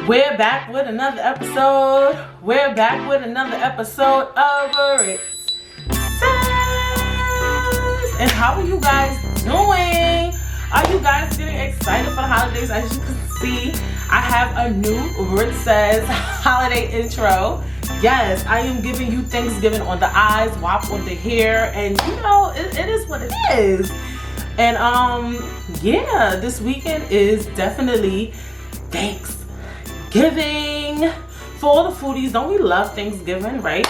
We're back with another episode. We're back with another episode of Britt. And how are you guys doing? Are you guys getting excited for the holidays? As you can see, I have a new Britt Says holiday intro. Yes, I am giving you Thanksgiving on the eyes, WAP on the hair, and you know, it is what it is. And yeah, this weekend is definitely Thanksgiving. For all the foodies, don't we love Thanksgiving, right?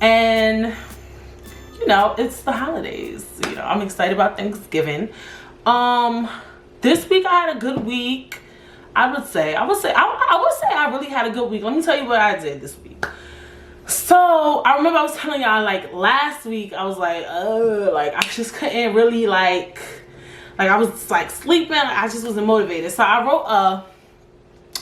And you know, it's the holidays. You know, I'm excited about Thanksgiving. This week I had a good week. I would say I really had a good week. Let me tell you what I did this week. So I remember I was telling y'all, like, last week I was like I just couldn't really like I was like sleeping. I just wasn't motivated. So I wrote a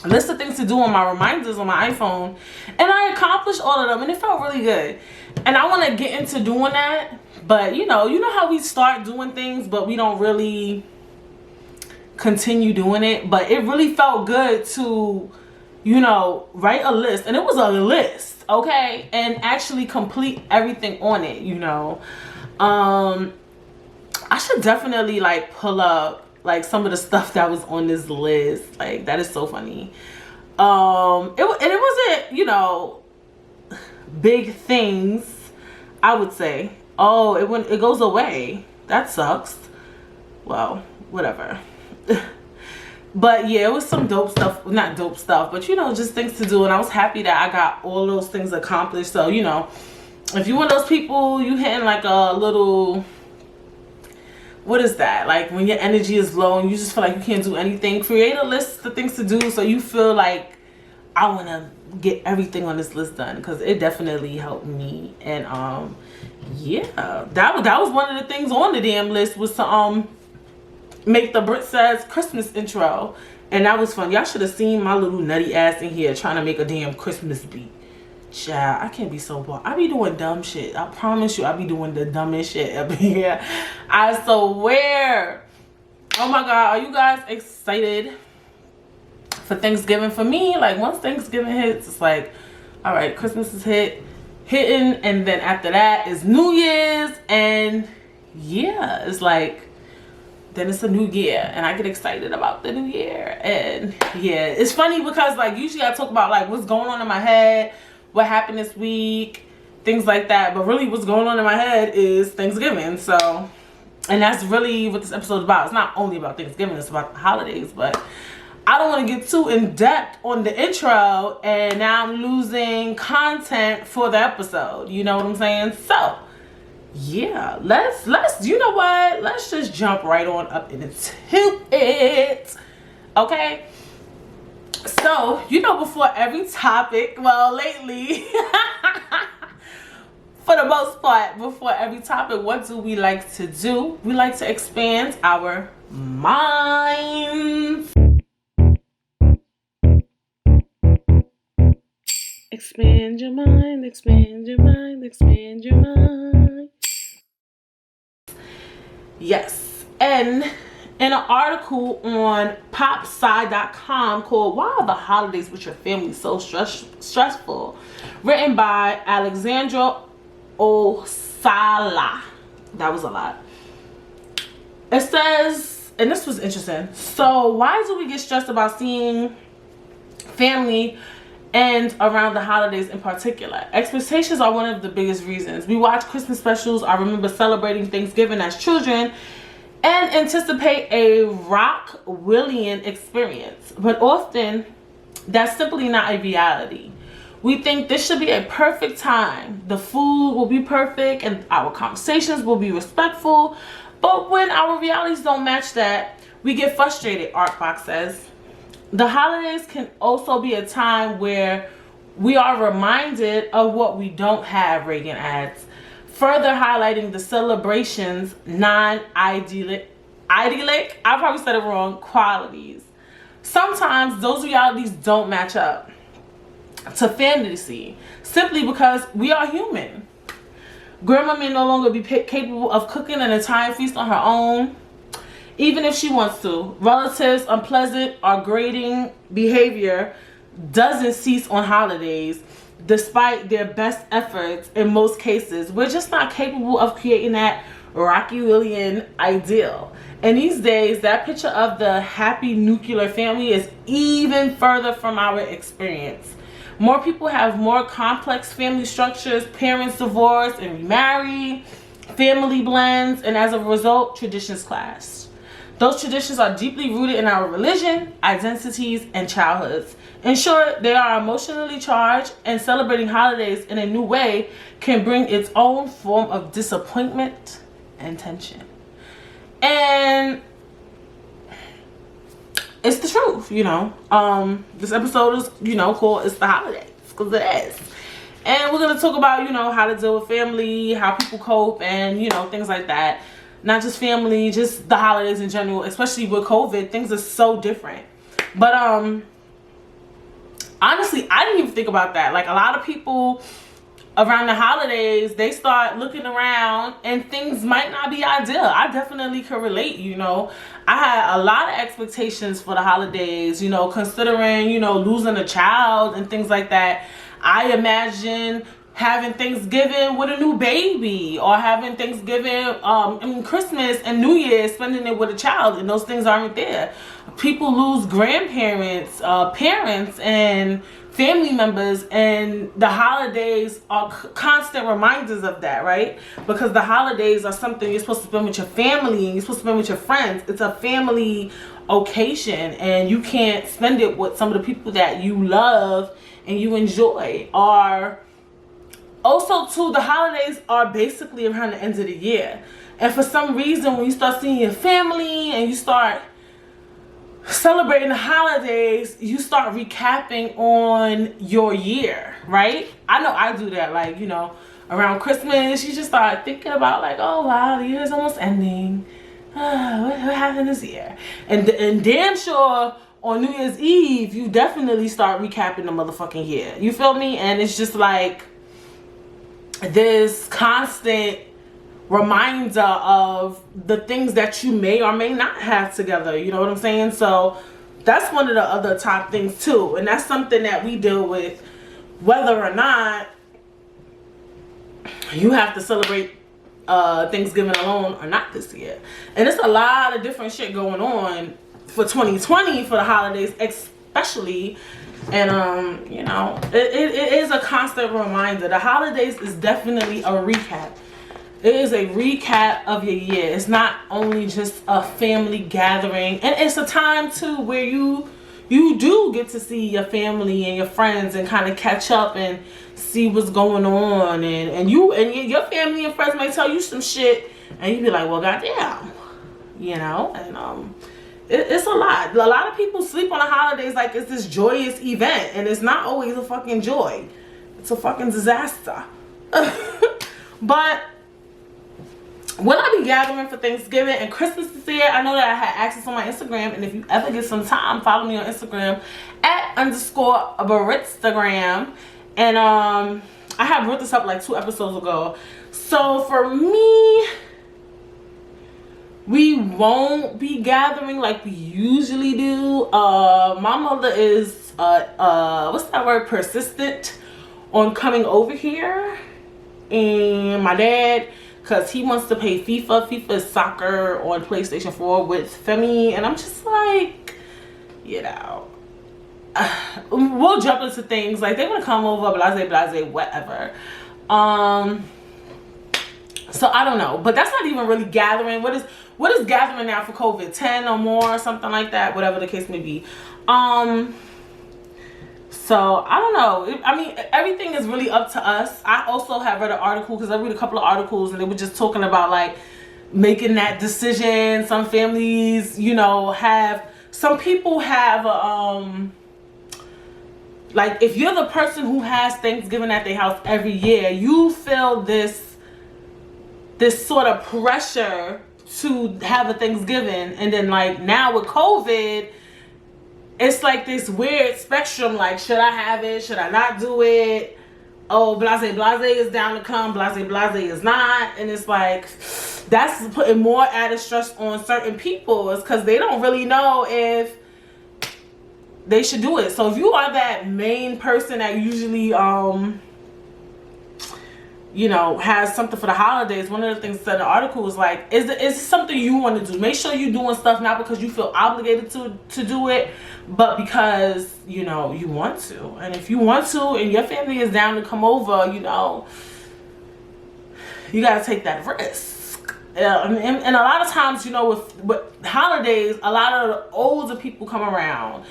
list of things to do on my reminders on my iPhone, and I accomplished all of them, and it felt really good. And I want to get into doing that, but you know how we start doing things but we don't really continue doing it. But it really felt good to, you know, write a list, and it was a list, okay, and actually complete everything on it. You know, I should definitely like pull up like some of the stuff that was on this list. Like, that is so funny. It wasn't, you know, big things, I would say. Oh, it goes away. That sucks. Well, whatever. But yeah, it was some dope stuff. Not dope stuff, but you know, just things to do. And I was happy that I got all those things accomplished. So, you know, if you're one of those people, you hitting like a little, what is that? Like when your energy is low and you just feel like you can't do anything, create a list of things to do so you feel like, I want to get everything on this list done, because it definitely helped me. And yeah, that was one of the things on the damn list, was to make the Britt Says Christmas intro. And that was fun. Y'all should have seen my little nutty ass in here trying to make a damn Christmas beat. Child, I can't be so bored. I be doing dumb shit. I promise you, I be doing the dumbest shit up here. I swear. Oh my God, are you guys excited for Thanksgiving? For me, like, once Thanksgiving hits, it's like, all right, Christmas is hitting, and then after that is New Year's, and yeah, it's like, then it's a new year, and I get excited about the new year. And yeah, it's funny because like usually I talk about like what's going on in my head, what happened this week, things like that, but really what's going on in my head is Thanksgiving. So, and that's really what this episode is about. It's not only about Thanksgiving, it's about the holidays. But I don't want to get too in depth on the intro, and now I'm losing content for the episode, you know what I'm saying? So yeah, let's you know what, let's just jump right on up into it, okay? So, you know, before every topic, well, lately, for the most part, before every topic, what do we like to do? We like to expand our minds. Expand your mind, expand your mind, expand your mind. Yes, and in an article on popsci.com called "Why Are the Holidays with Your Family So Stressful?" written by Alexandra Osala. That was a lot. It says, and this was interesting, so why do we get stressed about seeing family and around the holidays in particular? Expectations are one of the biggest reasons. We watch Christmas specials. I remember celebrating Thanksgiving as children and anticipate a Rockwillian experience, but often that's simply not a reality. We think this should be a perfect time. The food will be perfect and our conversations will be respectful, but when our realities don't match that, we get frustrated, Artbox says. The holidays can also be a time where we are reminded of what we don't have, Reagan adds, further highlighting the celebration's non-idyllic, I probably said it wrong, qualities. Sometimes those realities don't match up to fantasy simply because we are human. Grandma may no longer be capable of cooking an Italian feast on her own, even if she wants to. Relatives' unpleasant or grating behavior doesn't cease on holidays. Despite their best efforts, in most cases, we're just not capable of creating that Rockwellian ideal. And these days, that picture of the happy nuclear family is even further from our experience. More people have more complex family structures, parents divorce and remarry, family blends, and as a result, traditions clash. Those traditions are deeply rooted in our religion, identities, and childhoods. In short, they are emotionally charged, and celebrating holidays in a new way can bring its own form of disappointment and tension. And it's the truth, you know. This episode is, you know, called It's the Holidays, because it is. And we're going to talk about, you know, how to deal with family, how people cope, and, you know, things like that. Not just family, just the holidays in general, especially with COVID. Things are so different. But, honestly, I didn't even think about that. Like, a lot of people around the holidays, they start looking around and things might not be ideal. I definitely could relate, you know. I had a lot of expectations for the holidays, you know, considering, you know, losing a child and things like that. I imagine having Thanksgiving with a new baby, or having Thanksgiving, Christmas and New Year's, spending it with a child, and those things aren't there. People lose grandparents, parents, and family members, and the holidays are constant reminders of that, right? Because the holidays are something you're supposed to spend with your family, and you're supposed to spend with your friends. It's a family occasion, and you can't spend it with some of the people that you love and you enjoy. Or also, too, the holidays are basically around the end of the year. And for some reason, when you start seeing your family and you start celebrating the holidays, you start recapping on your year, right? I know I do that. Like, you know, around Christmas, you just start thinking about, like, oh, wow, the year is almost ending. What happened this year? And damn sure on New Year's Eve, you definitely start recapping the motherfucking year. You feel me? And it's just like this constant reminder of the things that you may or may not have together. You know what I'm saying? So that's one of the other top things too. And that's something that we deal with whether or not you have to celebrate Thanksgiving alone or not this year. And it's a lot of different shit going on for 2020 for the holidays especially. And you know, it is a constant reminder. The holidays is definitely a recap. It is a recap of your year. It's not only just a family gathering, and it's a time too where you do get to see your family and your friends and kind of catch up and see what's going on, and your family and friends may tell you some shit and you be like, well, goddamn, you know. And it's a lot. A lot of people sleep on the holidays like it's this joyous event, and it's not always a fucking joy. It's a fucking disaster. But when I be gathering for Thanksgiving and Christmas this year, I know that I had access on my Instagram, and if you ever get some time, follow me on Instagram at _Brittstagram. And I had brought this up like 2 episodes ago. So for me, we won't be gathering like we usually do. My mother is what's that word, persistent on coming over here, and my dad, because he wants to play FIFA. FIFA is soccer on PlayStation 4 with Femi, and I'm just like, you know, we'll jump into things like they're gonna come over, blase, whatever. So I don't know, but that's not even really gathering. What is gathering now for COVID? 10 or more, or something like that, whatever the case may be. So I don't know. I mean, everything is really up to us. I also have read an article, because I read a couple of articles, and they were just talking about like making that decision. Some families, you know, some people have like, if you're the person who has Thanksgiving at their house every year, you feel this sort of pressure to have a Thanksgiving. And then like now with COVID, it's like this weird spectrum, like, should I have it, should I not do it? Oh, blase is down to come, blase is not. And it's like, that's putting more added stress on certain people, is because they don't really know if they should do it. So if you are that main person that usually you know, has something for the holidays, one of the things that said in the article was like, is it something you want to do? Make sure you're doing stuff not because you feel obligated to do it, but because, you know, you want to. And if you want to and your family is down to come over, you know, you got to take that risk. And a lot of times, you know, with holidays, a lot of the older people come around.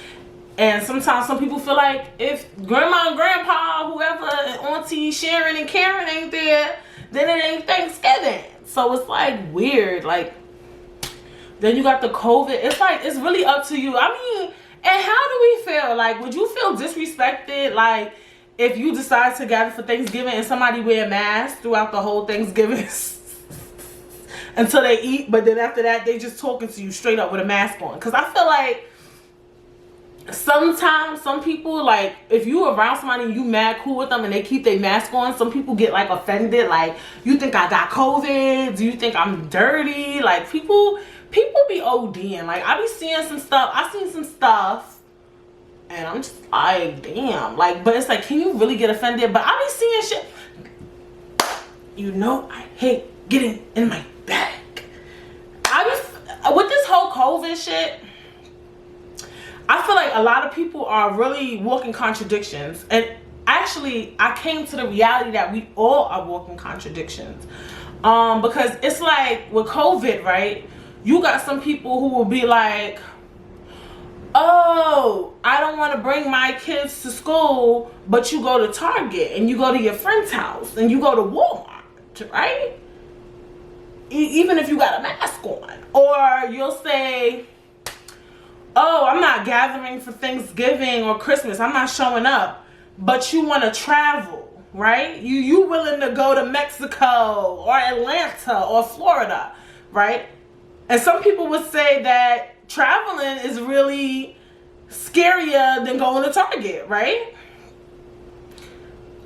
And sometimes some people feel like if grandma and grandpa, whoever, and auntie Sharon and Karen ain't there, then it ain't Thanksgiving. So it's like weird. Like, then you got the COVID. It's like, it's really up to you. I mean, and how do we feel? Like, would you feel disrespected? Like, if you decide to gather for Thanksgiving and somebody wear a mask throughout the whole Thanksgiving until they eat, but then after that, they just talking to you straight up with a mask on. Because I feel like, sometimes some people, like, if you around somebody and you mad cool with them and they keep their mask on, some people get like offended. Like, you think I got COVID? Do you think I'm dirty? Like, people be ODing. Like, I be seeing some stuff. I seen some stuff and I'm just like, damn. Like, but it's like, can you really get offended? But I be seeing shit. You know, I hate getting in my bag. With this whole COVID shit, I feel like a lot of people are really walking contradictions. And actually, I came to the reality that we all are walking contradictions. Because it's like with COVID, right? You got some people who will be like, oh, I don't want to bring my kids to school, but you go to Target and you go to your friend's house and you go to Walmart, right? Even if you got a mask on. Or you'll say, oh, I'm not gathering for Thanksgiving or Christmas. I'm not showing up. But you want to travel, right? You willing to go to Mexico or Atlanta or Florida, right? And some people would say that traveling is really scarier than going to Target, right?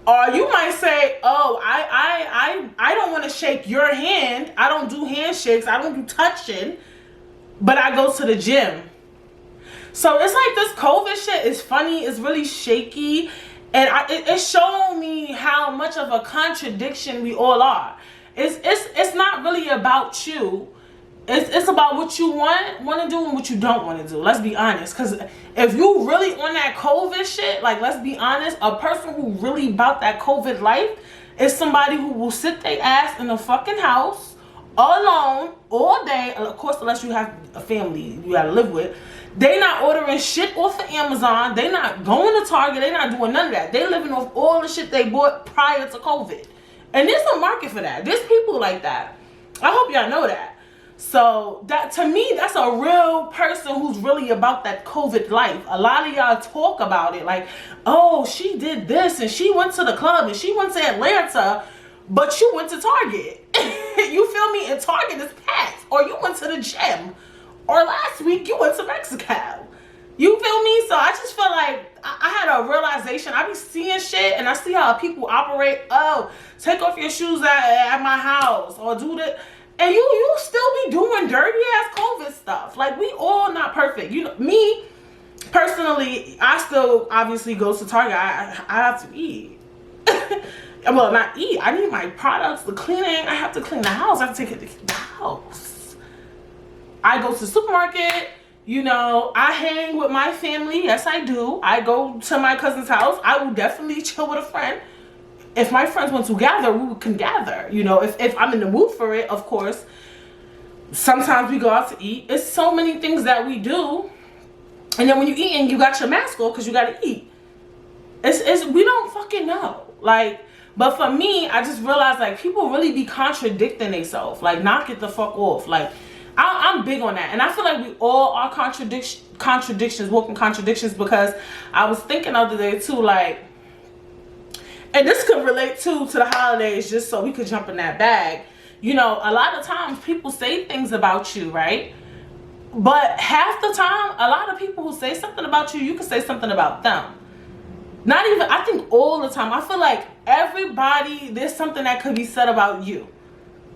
Or you might say, oh, I don't want to shake your hand. I don't do handshakes. I don't do touching. But I go to the gym. So it's like this COVID shit is funny. It's really shaky. And it's showing me how much of a contradiction we all are. It's not really about you. It's about what you want to do and what you don't want to do. Let's be honest. Because if you really on that COVID shit, like, let's be honest, a person who really about that COVID life is somebody who will sit their ass in a fucking house alone all day. Of course, unless you have a family you gotta live with. They not ordering shit off of Amazon. They not going to Target. They not doing none of that. They living off all the shit they bought prior to COVID. And there's a market for that. There's people like that. I hope y'all know that. So that, to me, that's a real person who's really about that COVID life. A lot of y'all talk about it like, oh, she did this and she went to the club and she went to Atlanta, but you went to Target. You feel me? And Target is packed. Or you went to the gym. Or last week you went to Mexico. You feel me? So I just feel like I had a realization. I be seeing shit and I see how people operate. Oh, take off your shoes at my house or do that. And you still be doing dirty ass COVID stuff. Like, we all not perfect. You know, me personally, I still obviously go to Target. I have to eat. Well, not eat. I need my products, the cleaning. I have to clean the house. I have to take it to the house. I go to the supermarket. You know, I hang with my family. Yes, I do. I go to my cousin's house. I will definitely chill with a friend. If my friends want to gather, we can gather. You know, if I'm in the mood for it, of course. Sometimes we go out to eat. It's so many things that we do. And then when you eating, you got your mask on because you got to eat. We don't fucking know. Like, but for me, I just realized, like, people really be contradicting themselves. Like, knock it the fuck off. Like, I'm big on that. And I feel like we all are contradictions, walking contradictions, because I was thinking the other day too, like, and this could relate to the holidays, just so we could jump in that bag. You know, a lot of times people say things about you, right? But half the time, a lot of people who say something about you, you can say something about them. Not even, I think all the time. I feel like everybody, there's something that could be said about you.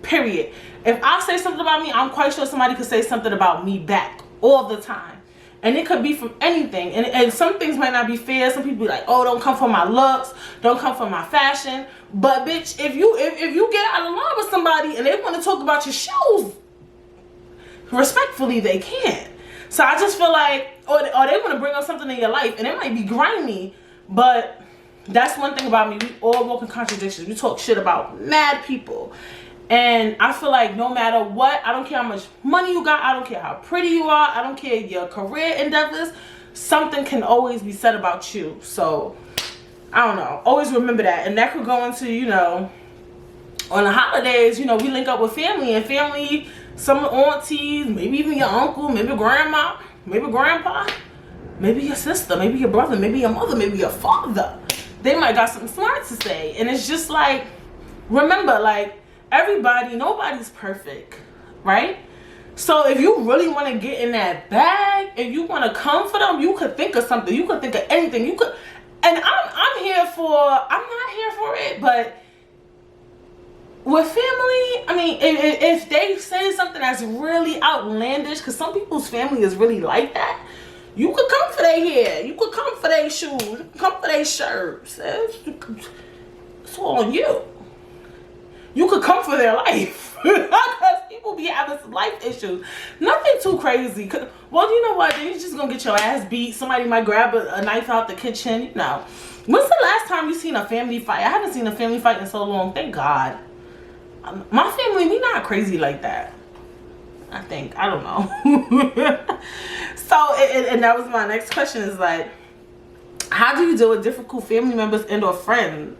Period. If I say something about me, I'm quite sure somebody could say something about me back all the time. And it could be from anything. And some things might not be fair. Some people be like, oh, don't come for my looks, don't come for my fashion. But bitch, if you get out of line with somebody and they want to talk about your shoes, respectfully they can. So I just feel like, or they want to bring up something in your life, and it might be grimy, but that's one thing about me. We all walk in contradictions. We talk shit about mad people. And I feel like no matter what, I don't care how much money you got, I don't care how pretty you are, I don't care your career endeavors, something can always be said about you. So, I don't know. Always remember that. And that could go into, you know, on the holidays, you know, we link up with family, and family, some aunties, maybe even your uncle, maybe grandma, maybe grandpa, maybe your sister, maybe your brother, maybe your mother, maybe your father. They might got something smart to say. And it's just like, remember, like, everybody, nobody's perfect, right? So if you really want to get in that bag, if you want to come for them, you could think of something. You could think of anything. You could, and I'm here for, I'm not here for it, but with family, I mean, if they say something that's really outlandish, because some people's family is really like that, you could come for their hair, you could come for their shoes, you could come for their shirts. It's all on you. You could come for their life. Because people be having some life issues. Nothing too crazy. Well, you know what? Then you're just going to get your ass beat. Somebody might grab a knife out the kitchen. You know. When's the last time you seen a family fight? I haven't seen a family fight in so long. Thank God. My family, we not crazy like that. I think. I don't know. So, and that was my next question is like, how do you deal with difficult family members and or friends?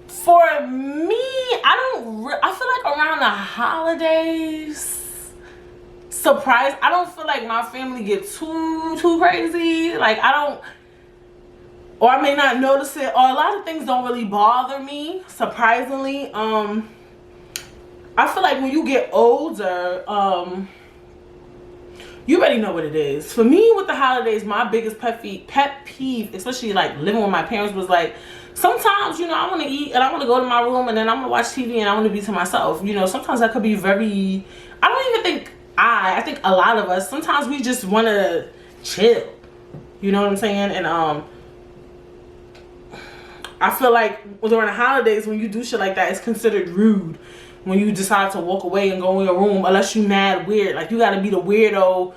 For me, I feel like around the holidays, I don't feel like my family get too crazy. Like I don't, or I may not notice it, or a lot of things don't really bother me, surprisingly. I feel like when you get older, you already know what it is. For me, with the holidays, my biggest pet peeve, especially like living with my parents, was like, sometimes, you know, I want to eat and I want to go to my room and then I'm going to watch TV and I want to be to myself. You know, sometimes that could be very, I don't even think I think a lot of us, sometimes we just want to chill. You know what I'm saying? And I feel like during the holidays, when you do shit like that, it's considered rude. When you decide to walk away and go in your room, unless you mad weird. Like you got to be the weirdo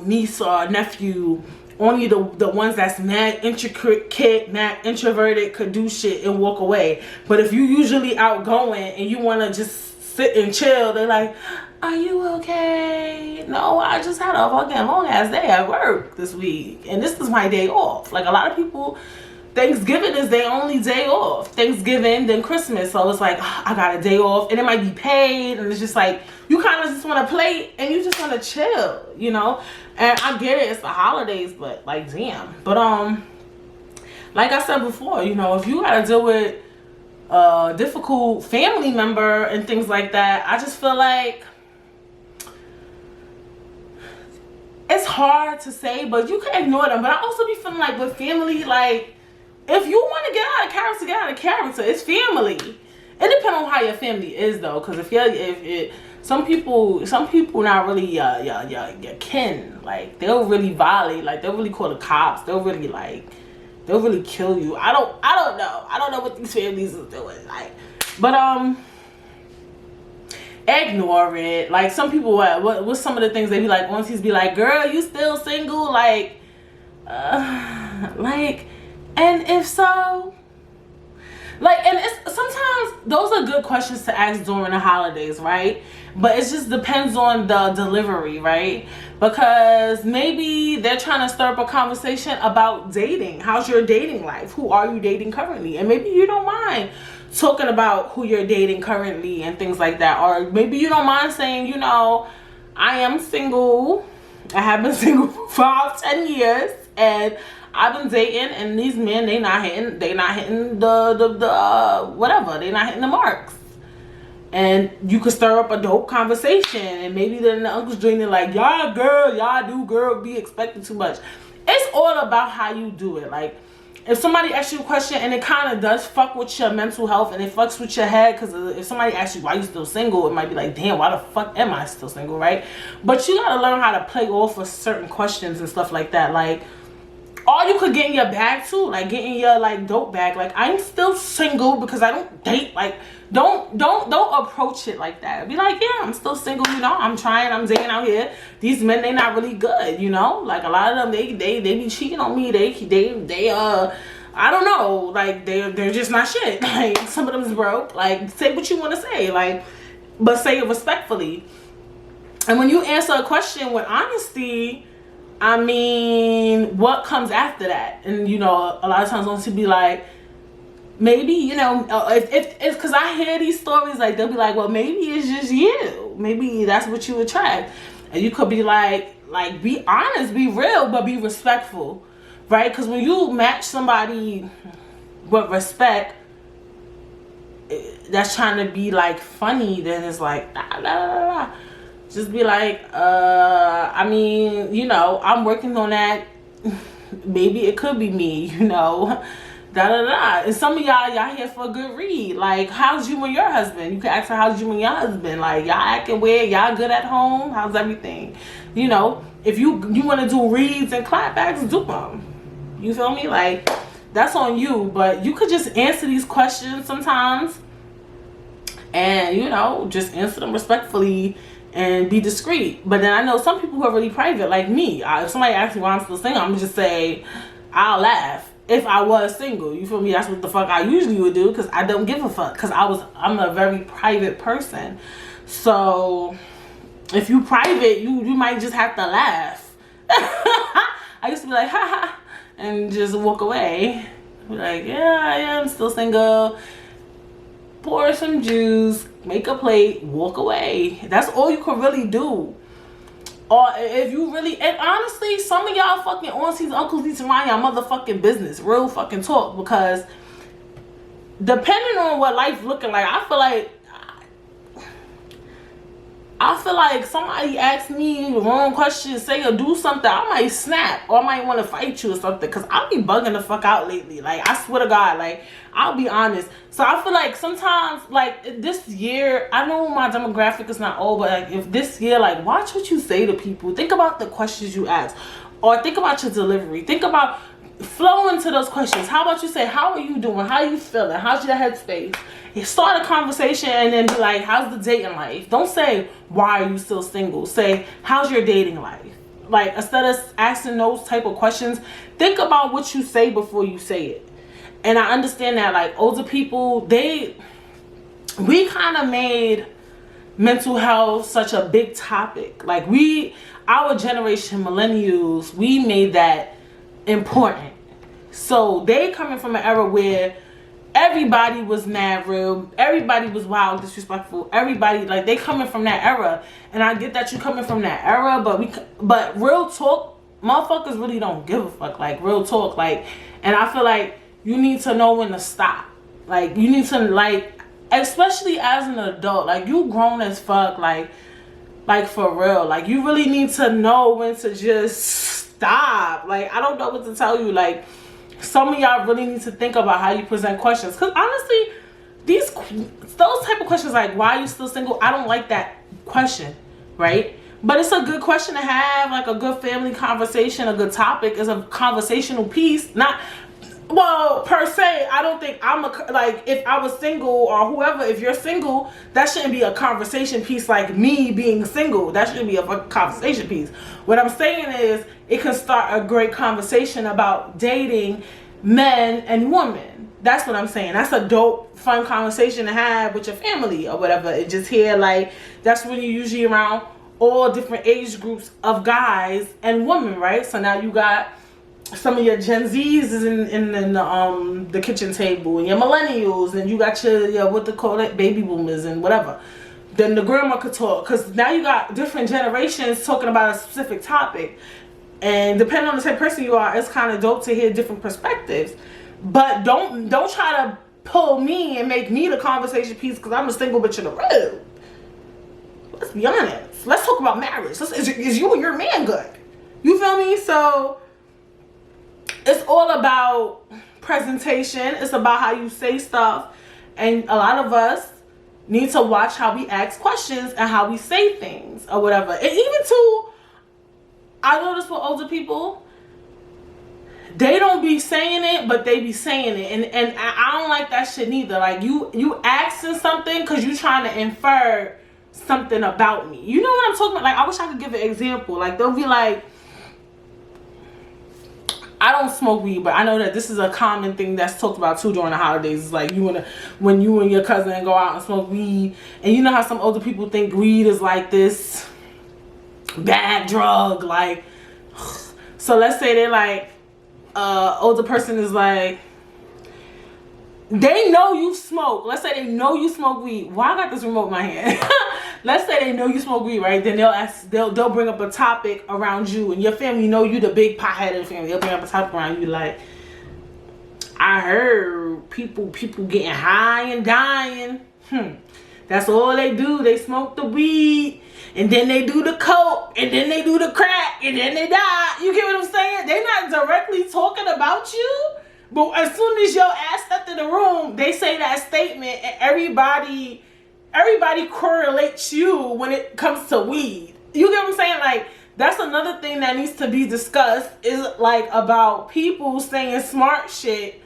niece or nephew. Only the ones that's mad intricate, mad introverted could do shit and walk away. But if you usually outgoing and you want to just sit and chill, they're like, are you okay? No, I just had a fucking long ass day at work this week. And this is my day off. Like a lot of people, Thanksgiving is their only day off. Thanksgiving, then Christmas. So it's like, oh, I got a day off. And it might be paid. And it's just like, you kind of just want to play and you just want to chill, you know? And I get it, it's the holidays, but like, damn. But, like I said before, you know, if you got to deal with a difficult family member and things like that, I just feel like it's hard to say, but you can ignore them. But I also be feeling like with family, like, if you want to get out of character, get out of character. It's family. It depends on how your family is, though, because some people not really your kin. Like they'll really violate. Like they'll really call the cops. They'll really kill you. I don't know. I don't know what these families is doing. Like, but ignore it. Like some people, what's some of the things they be like? Aunties be like, girl, you still single? Like, and if so, like, and it's sometimes those are good questions to ask during the holidays, right? But it just depends on the delivery, right? Because maybe they're trying to stir up a conversation about dating. How's your dating life? Who are you dating currently? And maybe you don't mind talking about who you're dating currently and things like that. Or maybe you don't mind saying, you know, I am single. I have been single for 5-10 years, and I've been dating, and these men, they not hitting the whatever. They not hitting the marks. And you could stir up a dope conversation, and maybe then the uncle's joining like, y'all do girl, be expecting too much. it's all about how you do it. Like, if somebody asks you a question and it kind of does fuck with your mental health and it fucks with your head, because if somebody asks you why you still single, it might be like, damn, why the fuck am I still single, right? But you gotta learn how to play off of certain questions and stuff like that. Like, or you could get in your bag too, like get in your like dope bag. Like, I'm still single because I don't date. Like, don't approach it like that. Be like, yeah, I'm still single, you know, I'm trying, I'm dating out here. These men, they not really good, you know. Like, a lot of them, they be cheating on me. They I don't know, like they're just not shit. Like, some of them's broke. Like, say what you want to say, like, but say it respectfully. And when you answer a question with honesty, I mean, what comes after that? And, you know, a lot of times once you be like, maybe, you know, if it's because I hear these stories, like, they'll be like, well, maybe it's just you. Maybe that's what you attract. And you could be like, be honest, be real, but be respectful, right? Because when you match somebody with respect, that's trying to be, like, funny, then it's like, nah, nah, nah, nah. Just be like, I mean, you know, I'm working on that. Maybe it could be me, you know. Da da da. And some of y'all here for a good read. Like, how's you and your husband? You can ask her, how's you and your husband? Like, y'all acting weird? Y'all good at home? How's everything? You know, if you want to do reads and clapbacks, do them. You feel me? Like, that's on you. But you could just answer these questions sometimes, and, you know, just answer them respectfully and be discreet. But then I know some people who are really private, like me. If somebody asks me why I'm still single, I'm gonna just say, I'll laugh. If I was single, you feel me? That's what the fuck I usually would do, because I don't give a fuck, because I'm a very private person. So if you private, you might just have to laugh. I used to be like, ha ha, and just walk away. Be like, yeah, I'm still single. Pour some juice, make a plate, walk away. That's all you can really do. Or if you really, and honestly, some of y'all fucking aunties, uncles need to mind y'all motherfucking business. Real fucking talk. Because depending on what life's looking like, I feel like somebody asks me the wrong question, say or do something, I might snap, or I might want to fight you or something, because I'll be bugging the fuck out lately. Like, I swear to God, like, I'll be honest. So I feel like sometimes, like, this year, I know my demographic is not old, but like, if this year, like, watch what you say to people. Think about the questions you ask, or think about your delivery. Think about flow into those questions. How about you say, how are you doing? How are you feeling? How's your headspace? You start a conversation and then be like, how's the dating life? Don't say, why are you still single? Say, how's your dating life? Like, instead of asking those type of questions, think about what you say before you say it. And I understand that, like, older people, we kind of made mental health such a big topic. Like, our generation, millennials, we made that important. So they coming from an era where everybody was mad real, everybody was wild, disrespectful, everybody, like, they coming from that era. And I get that you coming from that era, but real talk, motherfuckers really don't give a fuck. Like, real talk, like, and I feel like you need to know when to stop. Like, you need to, like, especially as an adult, like, you grown as fuck, like for real, like, you really need to know when to just stop. Like, I don't know what to tell you. Like, some of y'all really need to think about how you present questions, because honestly, those type of questions, like, why are you still single, I don't like that question, right? But it's a good question to have, like a good family conversation, a good topic. Is a conversational piece. Not, well, per se, I don't think like, if I was single, or whoever, if you're single, that shouldn't be a conversation piece. Like me being single, that shouldn't be a conversation piece. What I'm saying is, it can start a great conversation about dating men and women. That's what I'm saying. That's a dope, fun conversation to have with your family or whatever. It just here, like, that's when you're usually around all different age groups of guys and women, right? So now you got some of your Gen Zs is in the kitchen table, and your millennials, and you got your what they call it, baby boomers and whatever. Then the grandma could talk, because now you got different generations talking about a specific topic. And depending on the type of person you are, it's kind of dope to hear different perspectives. But don't try to pull me and make me the conversation piece, because I'm a single bitch in the room. Let's be honest. Let's talk about marriage. Is you and your man good? You feel me? So it's all about presentation. It's about how you say stuff. And a lot of us need to watch how we ask questions and how we say things or whatever. And even too, I notice with older people, they don't be saying it, but they be saying it. And I don't like that shit neither. Like, you asking something because you trying to infer something about me. You know what I'm talking about? Like, I wish I could give an example. Like, they'll be like, I don't smoke weed, but I know that this is a common thing that's talked about too during the holidays. It's like when you and your cousin go out and smoke weed, and you know how some older people think weed is like this bad drug. Like, so let's say they're like, older person is like, they know you smoke. Let's say they know you smoke weed. Why I got this remote in my hand? Let's say they know you smoke weed, right? Then they'll bring up a topic around you, and your family know you the big pothead of the family. They'll bring up a topic around you like, I heard people getting high and dying. That's all they do. They smoke the weed, and then they do the coke, and then they do the crack, and then they die. You get what I'm saying? They're not directly talking about you, but as soon as your ass stepped in the room, they say that statement, and everybody correlates you when it comes to weed. You get what I'm saying? Like, that's another thing that needs to be discussed, is like about people saying smart shit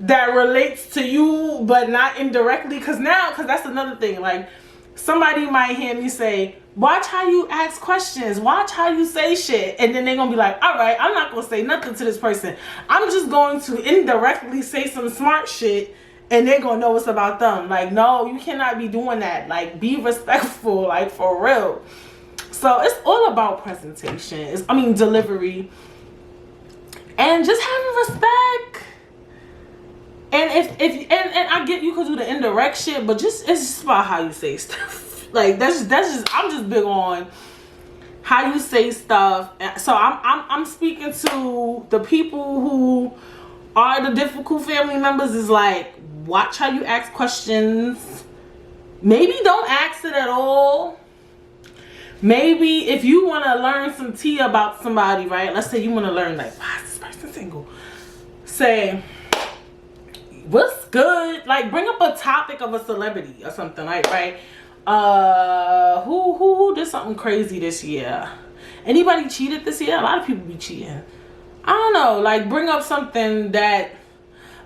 that relates to you but not indirectly. Because that's another thing. Like, somebody might hear me say, watch how you ask questions, watch how you say shit, and then they're gonna be like, all right, I'm not gonna say nothing to this person, I'm just going to indirectly say some smart shit, and they're gonna know it's about them. Like, no, you cannot be doing that. Like, be respectful, like, for real. So it's all about presentation. Delivery, and just having respect. And and I get you could do the indirect shit, but it's just about how you say stuff. Like, I'm just big on how you say stuff. So I'm speaking to the people who are the difficult family members. Is like, watch how you ask questions. Maybe don't ask it at all. Maybe if you want to learn some tea about somebody, right? Let's say you want to learn, like, why is this person single? Say, what's good? Like, bring up a topic of a celebrity or something, like, right? Who did something crazy this year? Anybody cheated this year? A lot of people be cheating. I don't know. Like, bring up something that,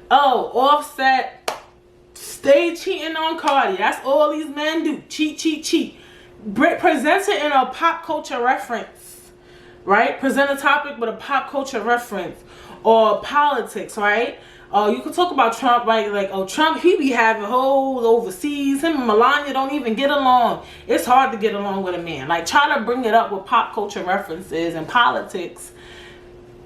Offset stay cheating on Cardi. That's all these men do. Cheat. Britt, present it in a pop culture reference, right? Present a topic with a pop culture reference, or politics, right? You could talk about Trump, right? Like, Trump, he be having hoes overseas. Him and Melania don't even get along. It's hard to get along with a man. Like, try to bring it up with pop culture references and politics.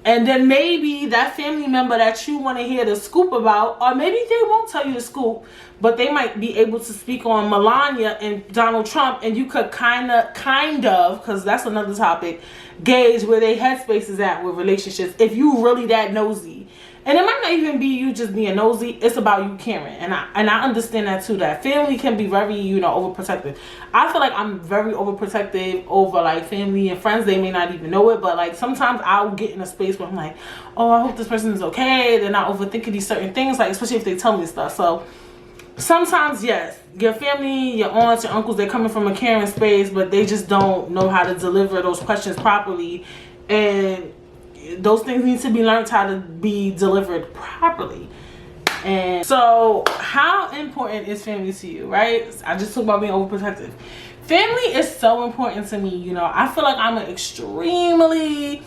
And then maybe that family member that you want to hear the scoop about, or maybe they won't tell you the scoop, but they might be able to speak on Melania and Donald Trump, and you could kind of, because that's another topic, gauge where their headspace is at with relationships, if you really that nosy. And it might not even be you just being nosy. It's about you caring. And I understand that too. That family can be very, overprotective. I feel like I'm very overprotective over, like, family and friends. They may not even know it. But, like, sometimes I'll get in a space where I'm like, oh, I hope this person is okay. They're not overthinking these certain things. Like, especially if they tell me stuff. So sometimes, yes, your family, your aunts, your uncles, they're coming from a caring space. But they just don't know how to deliver those questions properly. And those things need to be learned how to be delivered properly. And so, how important is family to you, right? I just talked about being overprotective. Family is so important to me. I feel like I'm an extremely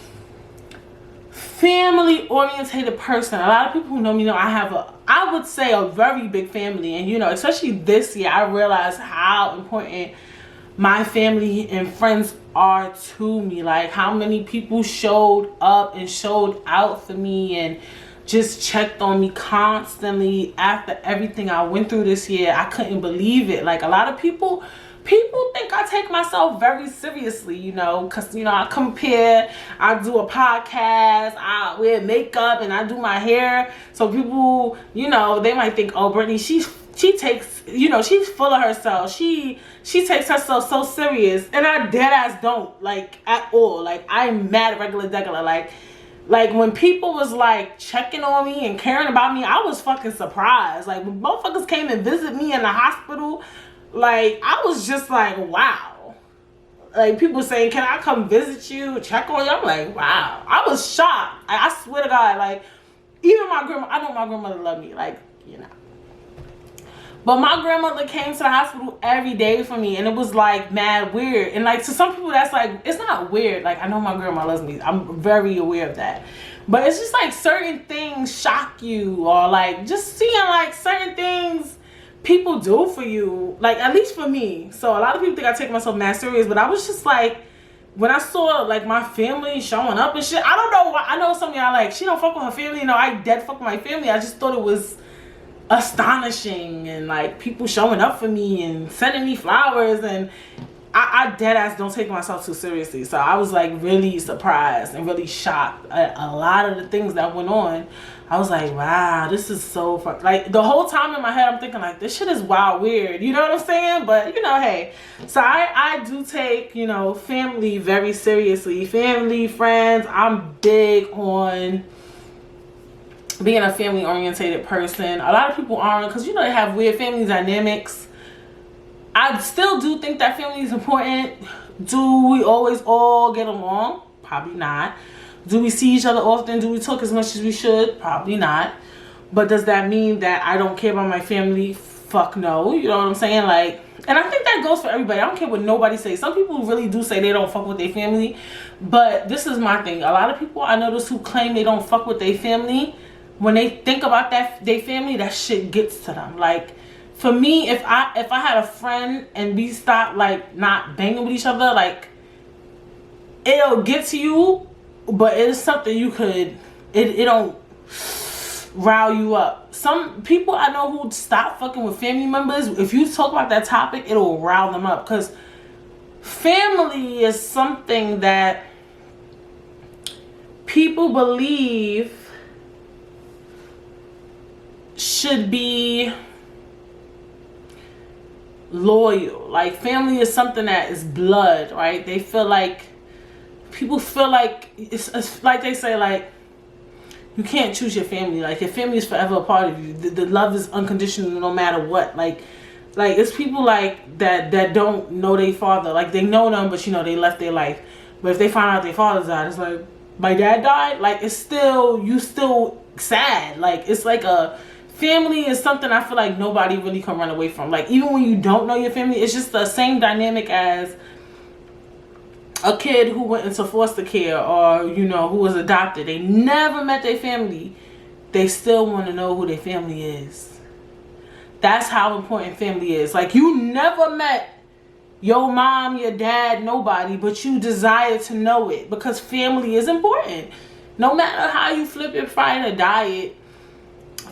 family orientated person. A lot of people who know me know I have I would say a very big family. And especially this year, I realized how important my family and friends are to me. Like, how many people showed up and showed out for me and just checked on me constantly after everything I went through this year. I couldn't believe it. Like, a lot of people think I take myself very seriously, because, I compare, I do a podcast, I wear makeup, and I do my hair. So people, they might think, oh, Brittany, she takes, she's full of herself. She takes herself so serious. And I dead ass don't, like, at all. Like, I'm mad regular degular. Like, Like, when people was like checking on me and caring about me, I was fucking surprised. Like, when motherfuckers came and visit me in the hospital, like, I was just like, wow. Like, people saying, can I come visit you, check on you? I'm like, wow. I was shocked. I swear to God, like, even my grandma, I know my grandmother loved me, like, you know. But my grandmother came to the hospital every day for me, and it was like mad weird. And like, to some people that's like, it's not weird. Like, I know my grandma loves me, I'm very aware of that, but it's just like certain things shock you, or like just seeing like certain things people do for you, like, at least for me. So a lot of people think I take myself mad serious, but I was just like, when I saw like my family showing up and shit, I don't know why. I know some of y'all like, she don't fuck with her family. You know, I dead fuck with my family. I just thought it was astonishing, and like people showing up for me and sending me flowers, and I dead ass don't take myself too seriously. So I was like really surprised and really shocked at a lot of the things that went on. I was like, wow, this is so fuck. Like, the whole time in my head I'm thinking like, this shit is wild weird, you know what I'm saying? But you know, hey, so I do take, you know, family very seriously. Family, friends, I'm big on being a family orientated person. A lot of people aren't, because you know they have weird family dynamics. I still do think that family is important. Do we always all get along? Probably not. Do we see each other often? Do we talk as much as we should? Probably not. But does that mean that I don't care about my family? Fuck no. You know what I'm saying? Like, and I think that goes for everybody. I don't care what nobody says. Some people really do say they don't fuck with their family, but this is my thing. A lot of people I notice who claim they don't fuck with their family, when they think about that, their family, that shit gets to them. Like, for me, if I had a friend and we stopped like not banging with each other, like, it'll get to you, but it's something you could, it don't rile you up. Some people I know who stop fucking with family members, if you talk about that topic, it'll rile them up, because family is something that people believe should be loyal. Like, family is something that is blood, right? They feel like, people feel like it's like they say, like, you can't choose your family. Like, your family is forever a part of you. The love is unconditional no matter what. Like it's people like that don't know their father. Like, they know them, but you know they left their life. But if they find out their father died, it's like, my dad died. Like, it's still, you still sad. Like, it's like a family is something I feel like nobody really can run away from. Like, even when you don't know your family, it's just the same dynamic as a kid who went into foster care, or, you know, who was adopted. They never met their family. They still want to know who their family is. That's how important family is. Like, you never met your mom, your dad, nobody, but you desire to know it, because family is important. No matter how you flip it, fry it, or diet,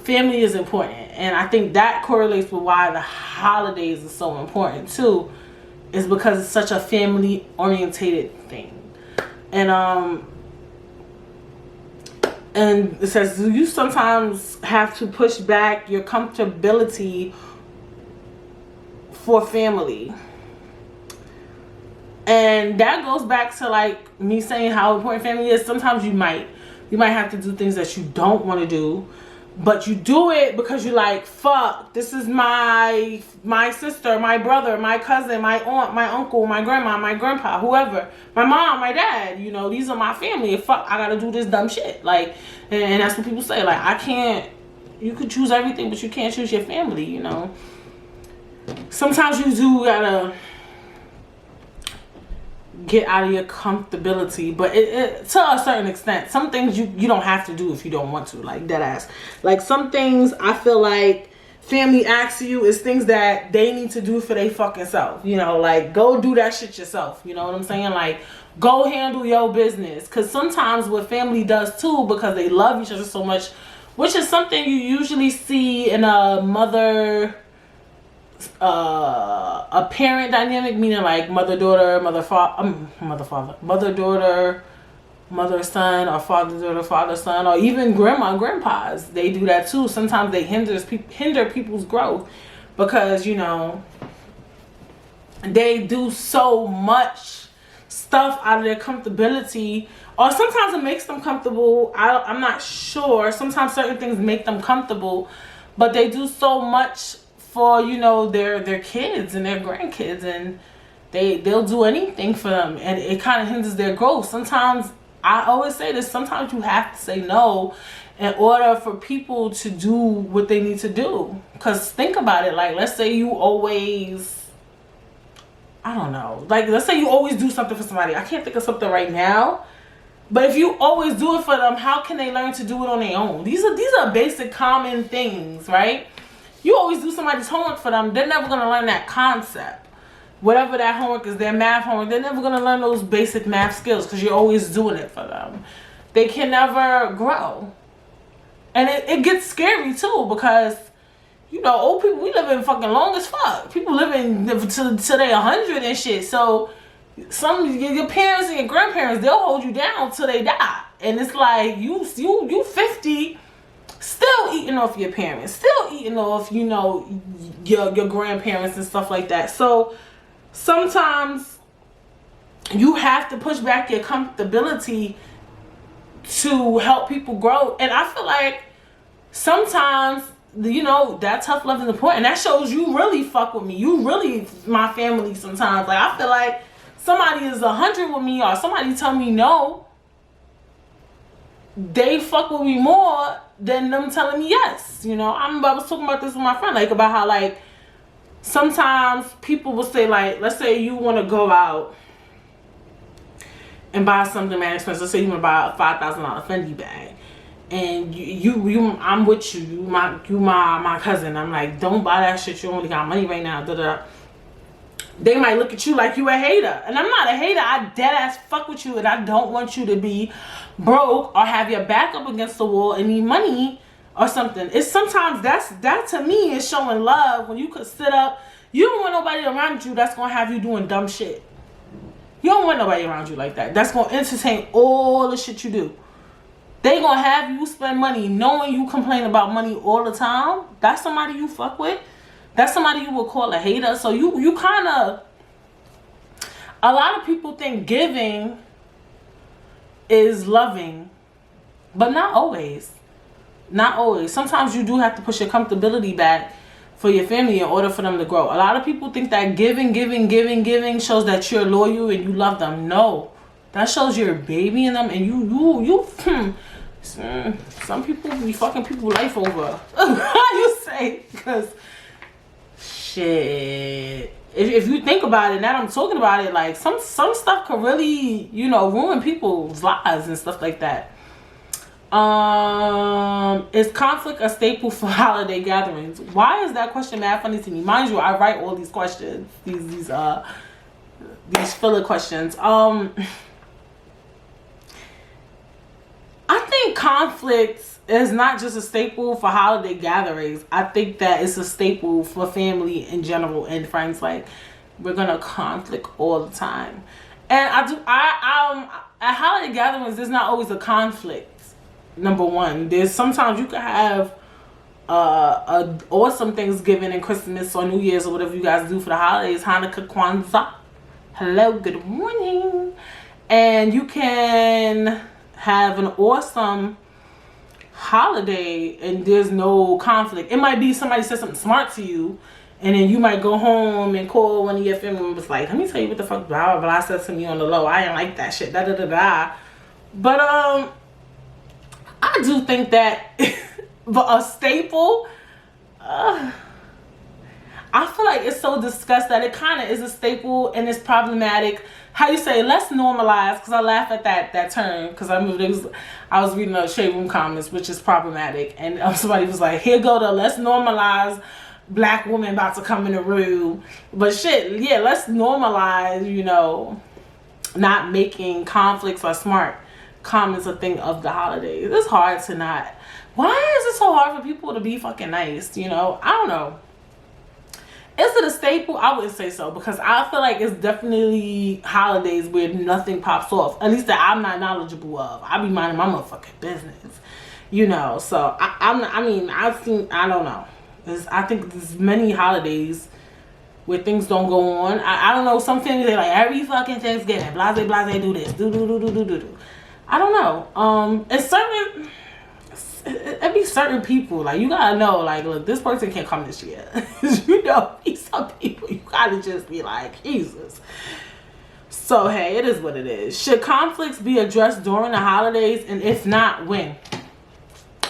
family is important. And I think that correlates with why the holidays are so important too, is because it's such a family orientated thing. And it says, do you sometimes have to push back your comfortability for family? And that goes back to like me saying how important family is. Sometimes you might have to do things that you don't want to do, but you do it because you're like, fuck, this is my sister, my brother, my cousin, my aunt, my uncle, my grandma, my grandpa, whoever, my mom, my dad, you know, these are my family. And fuck, I gotta do this dumb shit. Like, and that's what people say. Like, I can't, you could choose everything, but you can't choose your family, you know. Sometimes you do gotta get out of your comfortability, but it to a certain extent. Some things you don't have to do if you don't want to, like, dead ass. Like, some things I feel like family asks you is things that they need to do for their fucking self, you know, like, go do that shit yourself, you know what I'm saying? Like, go handle your business. Because sometimes what family does too, because they love each other so much, which is something you usually see in a mother a parent dynamic, meaning like mother-daughter, mother-daughter, mother-son, or father-daughter, father-son, or even grandma and grandpas. They do that too. Sometimes they hinder people's growth because, you know, they do so much stuff out of their comfortability Or sometimes it makes them comfortable. I'm not sure. Sometimes certain things make them comfortable, but they do so much for, you know, their kids and their grandkids, and they'll do anything for them, and it kind of hinders their growth. Sometimes, I always say this, sometimes you have to say no in order for people to do what they need to do. Because think about it, like, let's say you always, I don't know, like, let's say you always do something for somebody. I can't think of something right now, but if you always do it for them, how can they learn to do it on their own? These are basic common things, right? You always do somebody's homework for them, they're never going to learn that concept. Whatever that homework is, their math homework, they're never going to learn those basic math skills because you're always doing it for them. They can never grow. And it gets scary too, because, you know, old people, we live in fucking long as fuck. People living till they 100 and shit. So your parents and your grandparents, they'll hold you down till they die. And it's like you 50, still eating off your parents, still eating off, you know, your grandparents and stuff like that. So sometimes you have to push back your comfortability to help people grow. And I feel like sometimes, you know, that tough love is important. And that shows you really fuck with me. You really my family sometimes. Like, I feel like somebody is 100 with me, or somebody tell me no, they fuck with me more than them telling me yes. You know, I was talking about this with my friend, like, about how, like, sometimes people will say, like, let's say you want to go out and buy something man expensive. Let's say you want to buy a $5,000 Fendi bag, and I'm with you. You my cousin. I'm like, don't buy that shit. You only got money right now. Da da. They might look at you like you a hater, and I'm not a hater. I dead ass fuck with you, and I don't want you to be broke or have your back up against the wall and need money or something. It's sometimes that to me is showing love, when you could sit up. You don't want nobody around you that's gonna have you doing dumb shit. You don't want nobody around you like that. That's gonna entertain all the shit you do. They gonna have you spend money knowing you complain about money all the time. That's somebody you fuck with. That's somebody you would call a hater. So you kind of, a lot of people think giving is loving, but not always. Not always. Sometimes you do have to push your comfortability back for your family in order for them to grow. A lot of people think that giving shows that you're loyal and you love them. No, that shows you're a baby in them, and you some people be fucking people life over. How you say? Because shit, if you think about it, now that I'm talking about it, like, some stuff could really, you know, ruin people's lives and stuff like that. Is conflict a staple for holiday gatherings? Why is that question mad funny to me? Mind you, I write all these questions, these filler questions. I think conflict is not just a staple for holiday gatherings. I think that it's a staple for family in general and friends. Like, we're gonna conflict all the time, and at holiday gatherings, there's not always a conflict. Number one, there's sometimes you could have a awesome Thanksgiving and Christmas or New Year's or whatever you guys do for the holidays, Hanukkah, Kwanzaa. Hello, good morning. And you can have an awesome holiday and there's no conflict. It might be somebody said something smart to you, and then you might go home and call one of your family members like, let me tell you what the fuck blah blah said to me on the low. I didn't like that shit. Da da da da. But I do think that a staple, I feel like it's so discussed that it kind of is a staple and it's problematic. How you say, let's normalize, because I laugh at that term, because I was reading the Shade Room comments, which is problematic, and somebody was like, here go to let's normalize black woman about to come in the room. But shit, yeah, let's normalize, you know, not making conflicts or smart comments a thing of the holidays. It's hard to not. Why is it so hard for people to be fucking nice? You know, I don't know. Is it a staple? I wouldn't say so, because I feel like it's definitely holidays where nothing pops off, at least that I'm not knowledgeable of. I be minding my motherfucking business, you know. So I don't know. I think there's many holidays where things don't go on. I don't know. Some families, they like every fucking Thanksgiving, blase do this, do. I don't know. It's certain, it be certain people, like, you gotta know, like, look, this person can't come this year. You know, some people, you gotta just be like, Jesus. So, hey, it is what it is. Should conflicts be addressed during the holidays? And if not, when?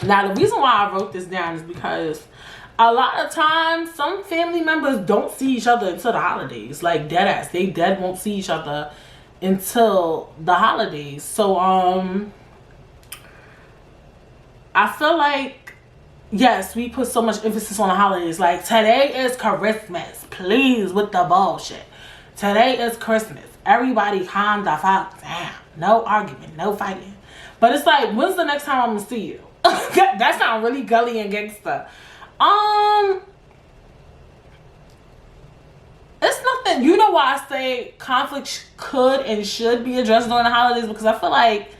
Now, the reason why I wrote this down is because a lot of times, some family members don't see each other until the holidays. Like, dead ass. They dead won't see each other until the holidays. So, I feel like, yes, we put so much emphasis on the holidays. Like, today is Christmas. Please, with the bullshit. Today is Christmas. Everybody calm the fuck down. No argument, no fighting. But it's like, when's the next time I'm gonna see you? That sounds really gully and gangster. It's nothing. You know why I say conflict could and should be addressed during the holidays? Because I feel like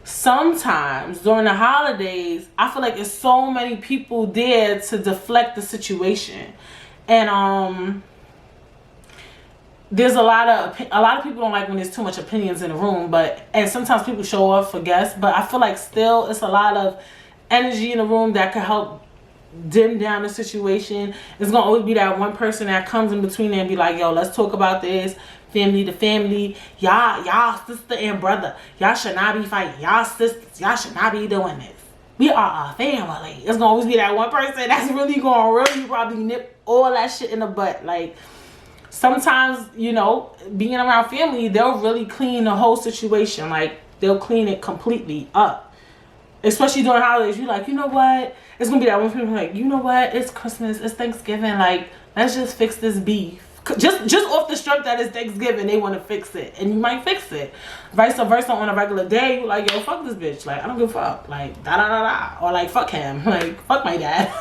sometimes during the holidays, I feel like there's so many people there to deflect the situation. And there's a lot of people don't like when there's too much opinions in the room, and sometimes people show up for guests, but I feel like still it's a lot of energy in the room that could help dim down the situation. It's gonna always be that one person that comes in between and be like, yo, let's talk about this. Family to family, y'all sister and brother, y'all should not be fighting. Y'all sisters, y'all should not be doing this. We are a family. It's gonna always be that one person that's really gonna really probably nip all that shit in the butt. Like, sometimes, you know, being around family, they'll really clean the whole situation. Like, they'll clean it completely up. Especially during holidays, you're like, you know what? It's gonna be that one person like, you know what? It's Christmas, it's Thanksgiving. Like, let's just fix this beef. Just off the strength that it's Thanksgiving, they want to fix it, and you might fix it. Vice versa, on a regular day, you're like, yo, fuck this bitch. Like, I don't give a fuck. Like, da da da da, or like, fuck him. Like, fuck my dad.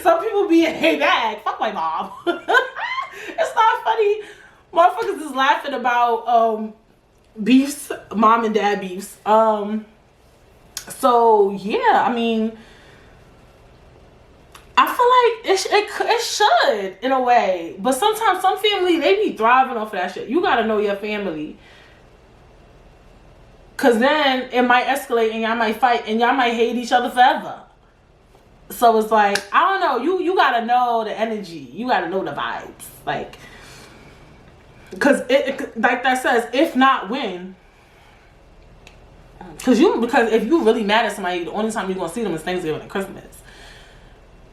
Some people be in a bag. Fuck my mom. It's not funny. Motherfuckers is laughing about beefs, mom and dad beefs. So yeah, I mean, I feel like it should in a way, but sometimes some family, they be thriving off of that shit. You gotta know your family, cause then it might escalate and y'all might fight and y'all might hate each other forever. So it's like, I don't know. You gotta know the energy. You gotta know the vibes, like, cause it like that says, if not when. Because if you really mad at somebody, the only time you're gonna see them is Thanksgiving and Christmas.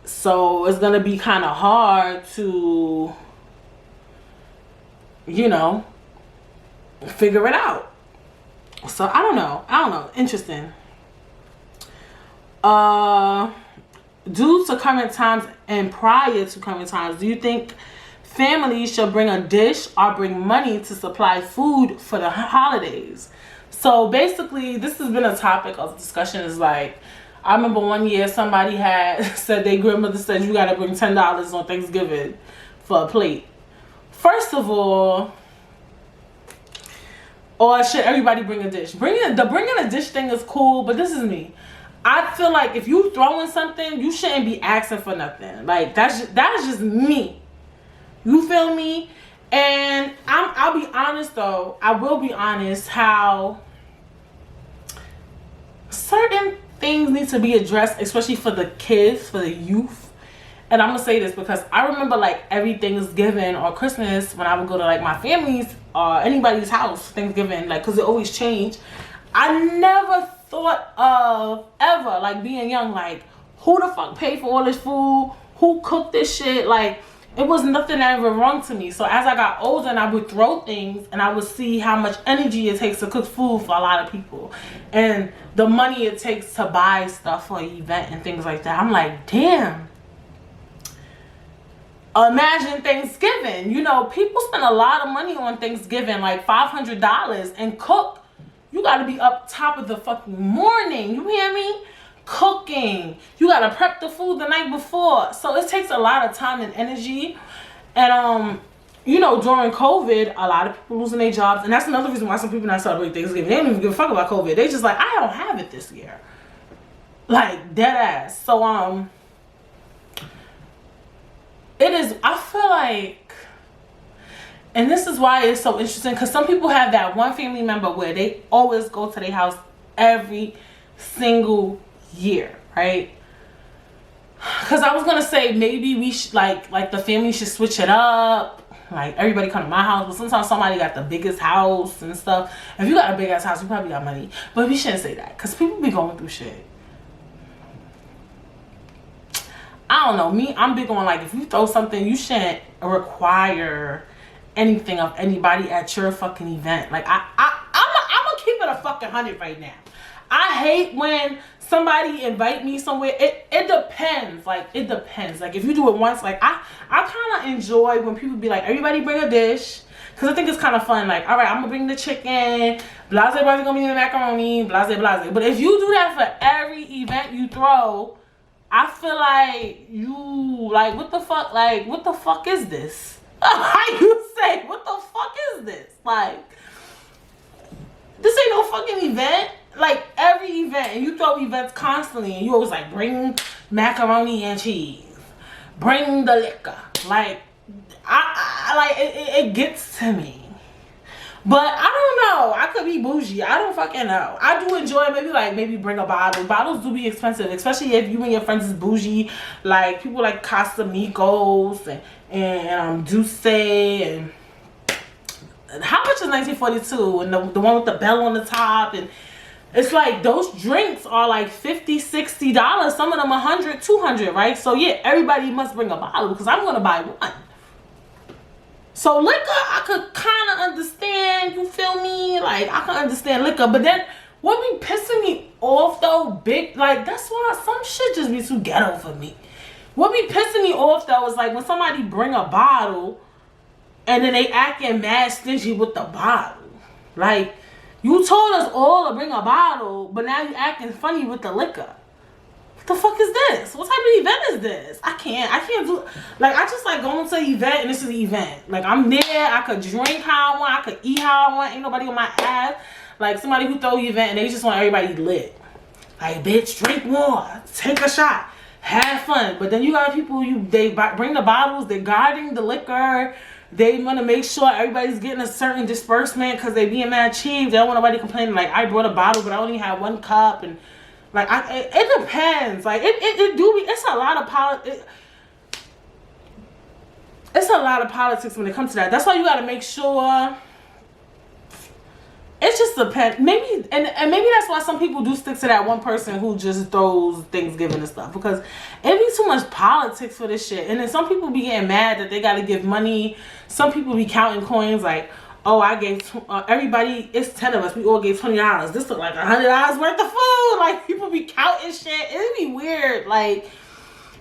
So it's gonna be kind of hard to, you know, figure it out. So I don't know. Interesting. Due to current times and prior to current times, do you think families should bring a dish or bring money to supply food for the holidays? So basically, this has been a topic of discussion. Is like, I remember one year somebody had said their grandmother said you gotta bring $10 on Thanksgiving for a plate. First of all, or should everybody bring a dish? Bringing a dish thing is cool, but this is me. I feel like if you throwing something, you shouldn't be asking for nothing. Like, that is just me. You feel me? And I'll be honest though. I will be honest how certain things need to be addressed, especially for the kids, for the youth. And I'm gonna say this because I remember, like, every Thanksgiving or Christmas when I would go to, like, my family's or anybody's house Thanksgiving, like, because it always changed. I never thought of ever, like, being young, like, who the fuck paid for all this food? Who cooked this shit? Like, it was nothing that ever wrong to me. So as I got older and I would throw things and I would see how much energy it takes to cook food for a lot of people and the money it takes to buy stuff for an event and things like that, I'm like, damn. Imagine Thanksgiving. You know, people spend a lot of money on Thanksgiving, like $500, and cook. You got to be up top of the fucking morning. You hear me? Cooking. You gotta prep the food the night before, so it takes a lot of time and energy. And you know, during COVID, a lot of people losing their jobs, and that's another reason why some people not celebrate Thanksgiving. They don't even give a fuck about COVID. They just like, I don't have it this year, like, dead ass. So it is, I feel like And this is why it's so interesting, because some people have that one family member where they always go to their house every single year, right? Because I was gonna say maybe we should like the family should switch it up, like everybody come to my house, but sometimes somebody got the biggest house and stuff. If you got a big ass house, you probably got money, but we shouldn't say that because people be going through shit. I don't know, me, I'm big on like, if you throw something, you shouldn't require anything of anybody at your fucking event. Like I'm gonna keep it a fucking 100 right now. I hate when somebody invite me somewhere. It depends. Like, it depends. Like, if you do it once, like, I kind of enjoy when people be like, everybody bring a dish. Because I think it's kind of fun. Like, all right, I'm going to bring the chicken. Blase, blase, going to be the macaroni. Blase, blase. But if you do that for every event you throw, I feel like you, like, what the fuck? Like, what the fuck is this? How you say, what the fuck is this? Like, this ain't no fucking event. Like, every event, and you throw events constantly, and you always like, bring macaroni and cheese, bring the liquor. Like, I like it gets to me. But I don't know, I could be bougie, I don't fucking know. I do enjoy maybe bring a bottle. Bottles do be expensive, especially if you and your friends is bougie. Like, people like Casamigos and Douce, and how much is 1942? And the one with the bell on the top, and it's like those drinks are like $50, $60. Some of them $100, $200, right? So yeah, everybody must bring a bottle because I'm gonna buy one. So liquor, I could kind of understand. You feel me? Like, I can understand liquor, but then what be pissing me off though, big, like, that's why some shit just be too ghetto for me. What be pissing me off though is like when somebody bring a bottle and then they acting mad stingy with the bottle. Like, you told us all to bring a bottle, but now you acting funny with the liquor. What the fuck is this? What type of event is this? I can't do, like, I just like going to an event and this is an event. Like, I'm there, I could drink how I want, I could eat how I want, ain't nobody on my ass. Like, somebody who throw an event and they just want everybody lit. Like, bitch, drink more, take a shot, have fun. But then you got people, they bring the bottles, they're guarding the liquor. They want to make sure everybody's getting a certain disbursement because they being mad cheap. They don't want nobody complaining like, I brought a bottle but I only had one cup. And like, it depends. Like, it do be, it's a lot of politics. It's a lot of politics when it comes to that. That's why you got to make sure. It just depends. Maybe, and maybe that's why some people do stick to that one person who just throws Thanksgiving and stuff, because it be too much politics for this shit. And then some people be getting mad that they got to give money. Some people be counting coins like, oh, I gave everybody, it's 10 of us, we all gave $20. This look like $100 worth of food. Like, people be counting shit. It be weird. Like,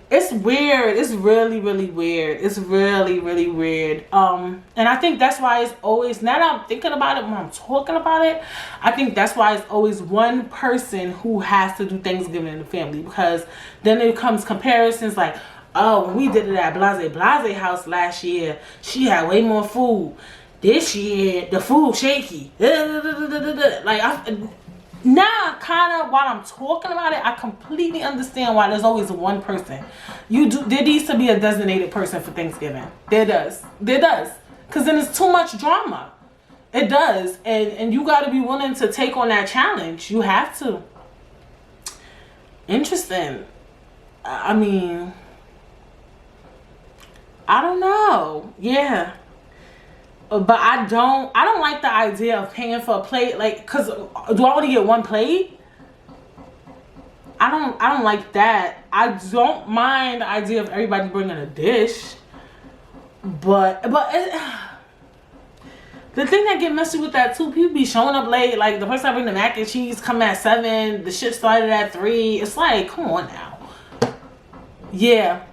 it's weird. It's really, really weird. It's really, really weird. And I think that's why it's always, now that I'm thinking about it, when I'm talking about it, I think that's why it's always one person who has to do Thanksgiving in the family, because then it comes comparisons like, oh, when we did it at Blase house last year, she had way more food. This year, the food shaky. Like, now, kind of, while I'm talking about it, I completely understand why there's always one person. There needs to be a designated person for Thanksgiving. There does. Because then it's too much drama. It does. And you got to be willing to take on that challenge. You have to. Interesting. I mean, I don't know. Yeah. But I don't like the idea of paying for a plate, like, cause do I only get one plate? I don't like that. I don't mind the idea of everybody bringing a dish, but the thing that get messy with that too, people be showing up late. Like, the person that bring the mac and cheese come at 7, the shit started at 3. It's like, come on now. Yeah,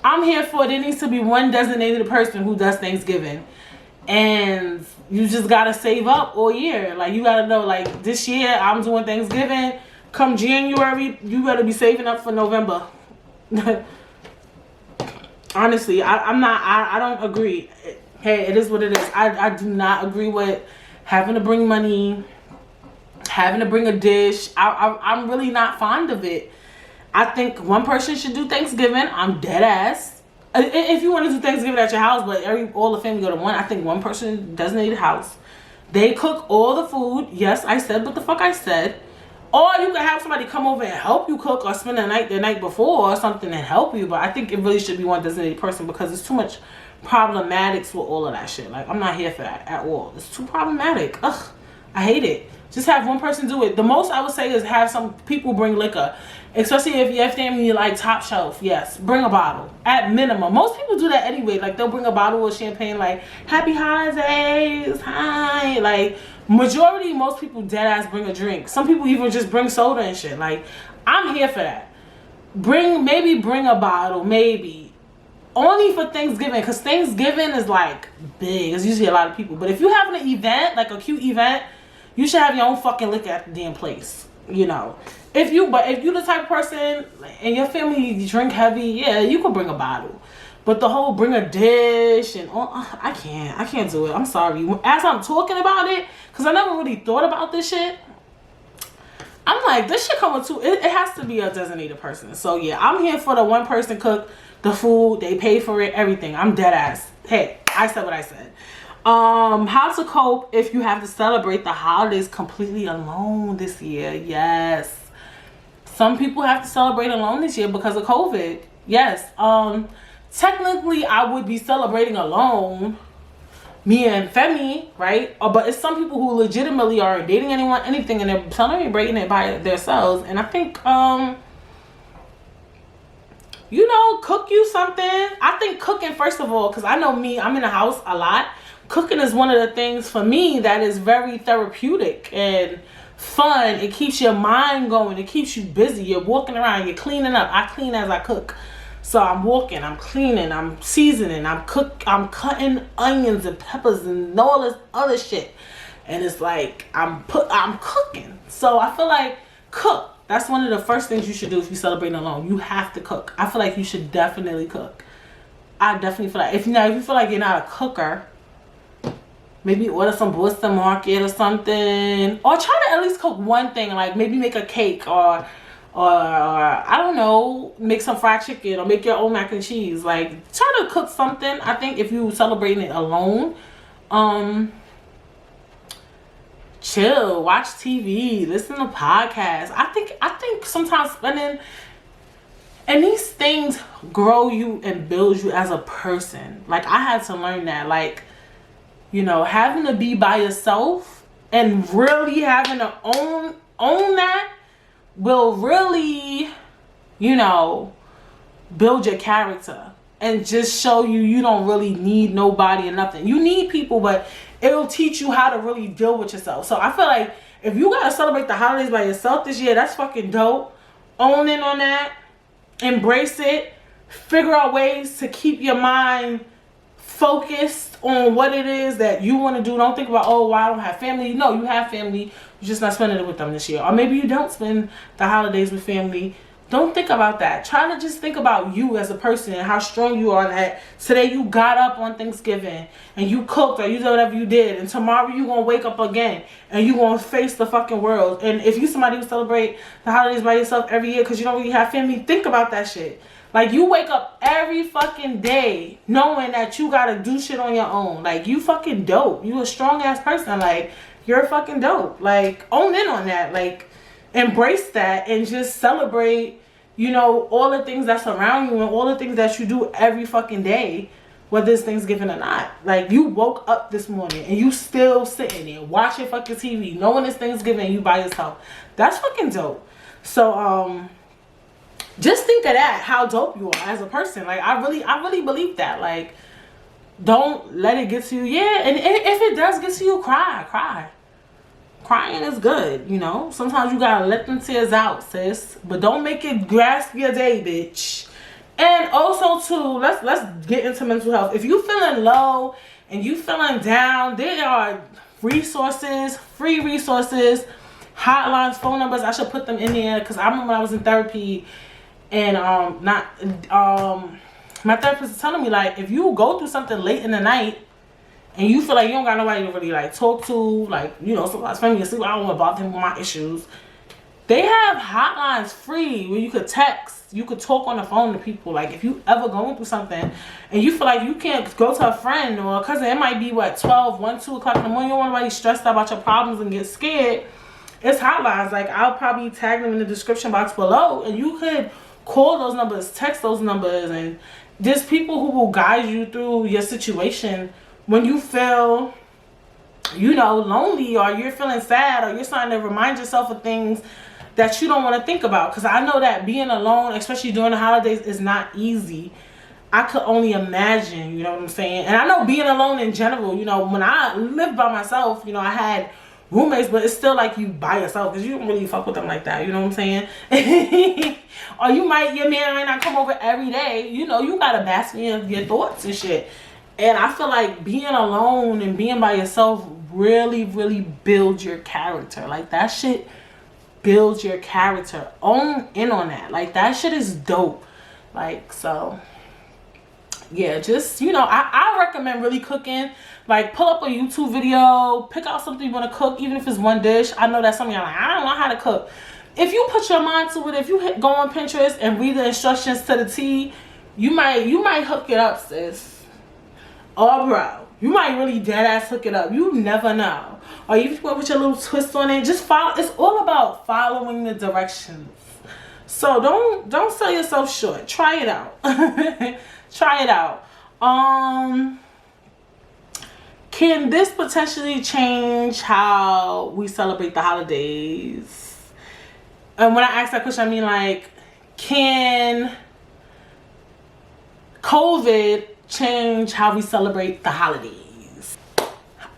I'm here for it. There needs to be one designated person who does Thanksgiving. And you just gotta save up all year. Like, you gotta know, like, this year I'm doing Thanksgiving. Come January, you gotta be saving up for November. Honestly, I don't agree. Hey, it is what it is. I do not agree with having to bring money, having to bring a dish. I'm really not fond of it. I think one person should do Thanksgiving. I'm dead ass. If you want to do Thanksgiving at your house, but all the family go to one, I think one person designated house. They cook all the food. Yes, I said what the fuck I said. Or you can have somebody come over and help you cook, or spend the night before or something and help you. But I think it really should be one designated person, because it's too much problematics with all of that shit. Like, I'm not here for that at all. It's too problematic. Ugh, I hate it. Just have one person do it. The most I would say is have some people bring liquor. Especially if your family like top shelf. Yes, bring a bottle. At minimum. Most people do that anyway. Like, they'll bring a bottle of champagne, like, happy holidays, hi. Like, majority, most people dead ass bring a drink. Some people even just bring soda and shit. Like, I'm here for that. Maybe bring a bottle, maybe. Only for Thanksgiving, because Thanksgiving is like big. It's usually a lot of people. But if you having an event, like a cute event, you should have your own fucking liquor at the damn place. You know. If you the type of person and your family drink heavy, yeah, you could bring a bottle. But the whole bring a dish and I can't do it. I'm sorry. As I'm talking about it, because I never really thought about this shit, I'm like, this shit coming to it has to be a designated person. So yeah, I'm here for the one person cook the food, they pay for it, everything. I'm dead ass. Hey, I said what I said. How to cope if you have to celebrate the holidays completely alone this year. Yes. Some people have to celebrate alone this year because of COVID. Yes. Technically, I would be celebrating alone, me and Femi, right? But it's some people who legitimately are dating anyone, anything, and they're celebrating it by themselves. And I think, cook you something. I think cooking, first of all, because I know me, I'm in the house a lot. Cooking is one of the things for me that is very therapeutic and fun. It keeps your mind going. It keeps you busy. You're walking around. You're cleaning up. I clean as I cook. So I'm walking, I'm cleaning, I'm seasoning, I'm cutting onions and peppers and all this other shit. And it's like, I'm cooking. So I feel like cook. That's one of the first things you should do if you celebrate alone. You have to cook. I feel like you should definitely cook. I definitely feel like, if you feel like you're not a cooker, maybe order some Boston Market or something. Or try to at least cook one thing, like maybe make a cake or I don't know, make some fried chicken or make your own mac and cheese. Like, try to cook something. I think if you celebrating it alone, chill, watch TV, listen to podcasts. I think sometimes spending, and these things grow you and build you as a person. Like, I had to learn that. Like, having to be by yourself and really having to own that will really, build your character and just show you don't really need nobody or nothing. You need people, but it'll teach you how to really deal with yourself. So I feel like if you gotta celebrate the holidays by yourself this year, that's fucking dope. Own in on that. Embrace it. Figure out ways to keep your mind focused on what it is that you want to do. Don't think about, oh, well, I don't have family. No, you have family. You're just not spending it with them this year. Or maybe you don't spend the holidays with family. Don't think about that. Try to just think about you as a person and how strong you are, that today you got up on Thanksgiving and you cooked or you did whatever you did, and tomorrow you're going to wake up again and you're going to face the fucking world. And if you somebody who celebrate the holidays by yourself every year because you don't really have family, think about that shit. Like, you wake up every fucking day knowing that you got to do shit on your own. Like, you fucking dope. You a strong ass person. Like, you're fucking dope. Like, own in on that. Like, embrace that and just celebrate, all the things that surround you and all the things that you do every fucking day, whether it's Thanksgiving or not. Like, you woke up this morning and you still sitting there watching fucking TV, knowing it's Thanksgiving and you by yourself. That's fucking dope. So, just think of that, how dope you are as a person. Like, I really believe that. Like, don't let it get to you. Yeah, and if it does get to you, cry. Crying is good, Sometimes you gotta let them tears out, sis. But don't make it grasp your day, bitch. And also, too, let's get into mental health. If you feeling low and you feeling down, there are resources, free resources, hotlines, phone numbers. I should put them in there because I remember when I was in therapy. And my therapist is telling me, like, if you go through something late in the night and you feel like you don't got nobody to really like talk to, like, sometimes family asleep, I don't want to bother them with my issues, They have hotlines free where you could text, you could talk on the phone to people. Like if you ever going through something and you feel like you can't go to a friend or a cousin, it might be what, 12, 1, 2 o'clock in the morning, you don't want anybody stressed out about your problems and get scared. It's hotlines. Like I'll probably tag them in the description box below, and you could call those numbers, text those numbers, and there's people who will guide you through your situation when you feel, you know, lonely, or you're feeling sad, or you're starting to remind yourself of things that you don't want to think about. Because I know that being alone, especially during the holidays, is not easy. I could only imagine, you know what I'm saying? And I know being alone in general, you know, when I lived by myself, you know, I had roommates, but it's still like you by yourself because you don't really fuck with them like that, you know what I'm saying? Or your man might not come over every day, you know, you gotta bask in your thoughts and shit. And I feel like being alone and being by yourself really, really builds your character. Like that shit builds your character. Own in on that. Like that shit is dope. Like, so yeah, just, you know, I recommend really cooking. Like pull up a YouTube video, pick out something you want to cook, even if it's one dish. I know that some of y'all like, I don't know how to cook. If you put your mind to it, if you go on Pinterest and read the instructions to the T, you might hook it up, sis. Or bro, you might really dead ass hook it up. You never know. Or even if you put your little twist on it, just follow. It's all about following the directions. So don't sell yourself short. Try it out. Try it out. Can this potentially change how we celebrate the holidays? And when I ask that question, I mean like, can COVID change how we celebrate the holidays?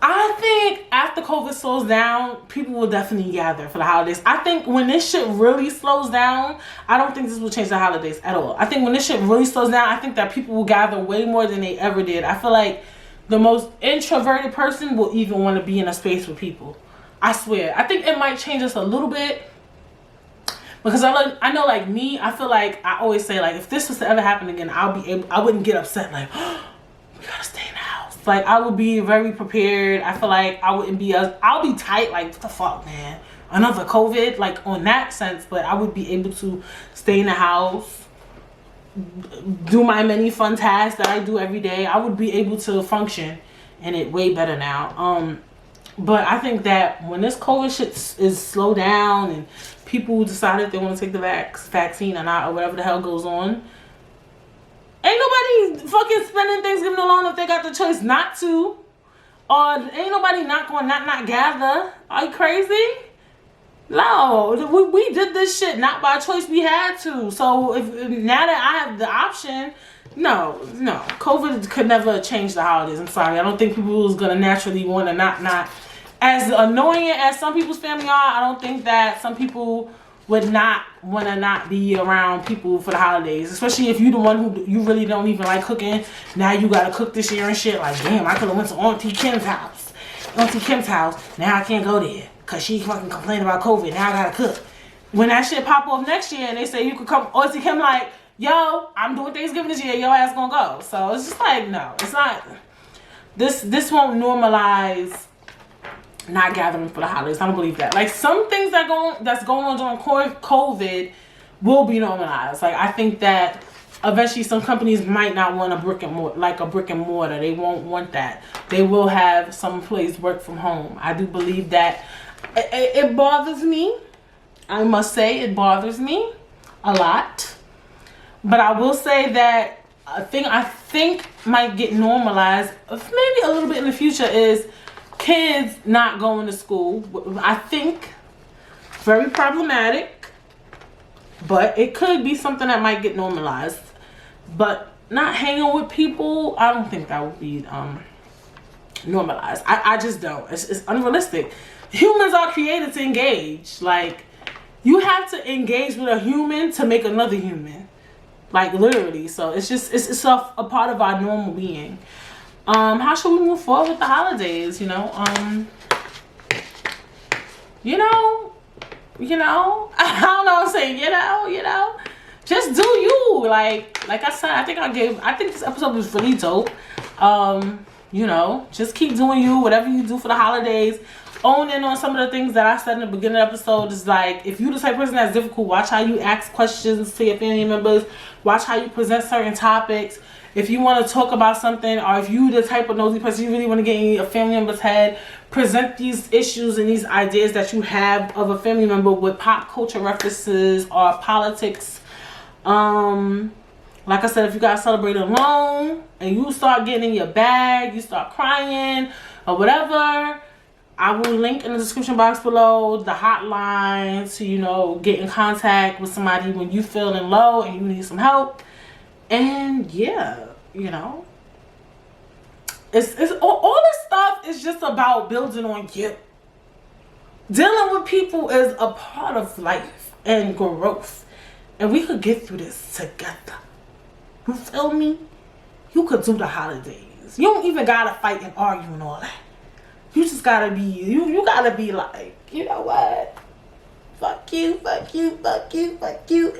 I think after COVID slows down, people will definitely gather for the holidays. I think when this shit really slows down, I don't think this will change the holidays at all. I think when this shit really slows down, I think that people will gather way more than they ever did. I feel like the most introverted person will even want to be in a space with people. I swear. I think it might change us a little bit. Because I know, like me, I feel like I always say, like, if this was to ever happen again, I wouldn't get upset, like, oh, we gotta stay in the house. Like, I would be very prepared. I feel like I'll be tight, like, what the fuck, man? Another COVID, like, on that sense, but I would be able to stay in the house, do my many fun tasks that I do every day. I would be able to function in it way better now. But I think that when this COVID shit is slowed down and people decide if they want to take the vaccine or not, or whatever the hell goes on, ain't nobody fucking spending Thanksgiving alone if they got the choice not to. Or ain't nobody not going not gather. Are you crazy? No, we did this shit not by choice. We had to. So if now that I have the option, no, COVID could never change the holidays. I'm sorry. I don't think people is gonna naturally want to not. As annoying as some people's family are, I don't think that some people would not want to not be around people for the holidays. Especially if you the one who you really don't even like cooking. Now you gotta cook this year and shit. Like, damn, I could have went to Auntie Kim's house. Now I can't go there because she fucking complained about COVID. Now I gotta cook. When that shit pop off next year and they say you could come, Auntie Kim like, yo, I'm doing Thanksgiving this year. Your ass gonna go. So it's just like, no, it's not. This won't normalize not gathering for the holidays. I don't believe that. Like, some things that's going on during COVID will be normalized. Like, I think that eventually some companies might not want a brick and mortar. They won't want that. They will have some place work from home. I do believe that. It bothers me. I must say it bothers me a lot. But I will say that a thing I think might get normalized maybe a little bit in the future is kids not going to school. I think very problematic, but it could be something that might get normalized. But not hanging with people, I don't think that would be normalized. I just don't. It's unrealistic. Humans are created to engage. Like, you have to engage with a human to make another human. Like, literally. So it's a part of our normal being. How should we move forward with the holidays? You know, I don't know what I'm saying, you know, just do you. Like I said, I think this episode was really dope. You know, just keep doing you, whatever you do for the holidays. own in on some of the things that I said in the beginning of the episode. Is like, if you the type of person that's difficult, watch how you ask questions to your family members. Watch how you present certain topics. If you want to talk about something, or if you the type of nosy person, you really want to get in a family member's head, present these issues and these ideas that you have of a family member with pop culture references or politics. Like I said, if you guys celebrate alone and you start getting in your bag, you start crying or whatever, I will link in the description box below the hotline to, you know, get in contact with somebody when you feeling low and you need some help. And yeah, you know, it's all this stuff is just about building on you. Dealing with people is a part of life and growth, and we could get through this together. You feel me? You could do the holidays. You don't even gotta fight and argue and all that. You just gotta be you gotta be like, you know what? Fuck you, fuck you, fuck you, fuck you.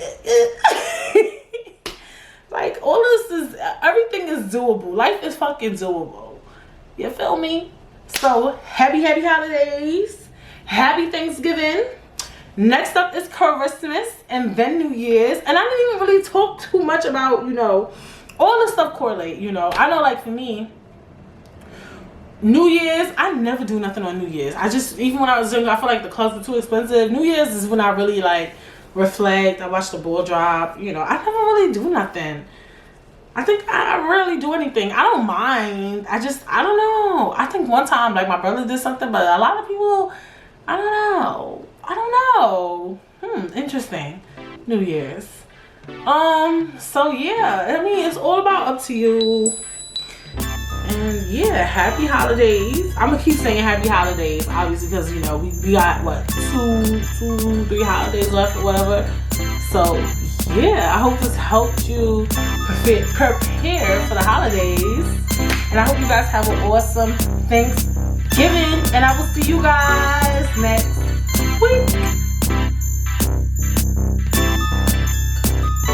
Like, all this is, everything is doable. Life is fucking doable. You feel me? So, happy holidays. Happy Thanksgiving. Next up is Christmas and then New Year's. And I didn't even really talk too much about, you know, all this stuff correlate, you know. I know, like, for me, New Year's, I never do nothing on New Year's. I just, even when I was younger, I feel like the clubs were too expensive. New Year's is when I really, like, reflect. I watch the ball drop. You know, I never really do nothing. I think I rarely do anything. I don't mind. I don't know. I think one time, like, my brother did something, but a lot of people, I don't know. Interesting. New Year's. So yeah, I mean, it's all about up to you. And yeah, happy holidays. I'm gonna keep saying happy holidays, obviously, because, you know, we got what, 3 holidays left or whatever. So yeah, I hope this helped you prepare for the holidays. And I hope you guys have an awesome Thanksgiving. And I will see you guys next week.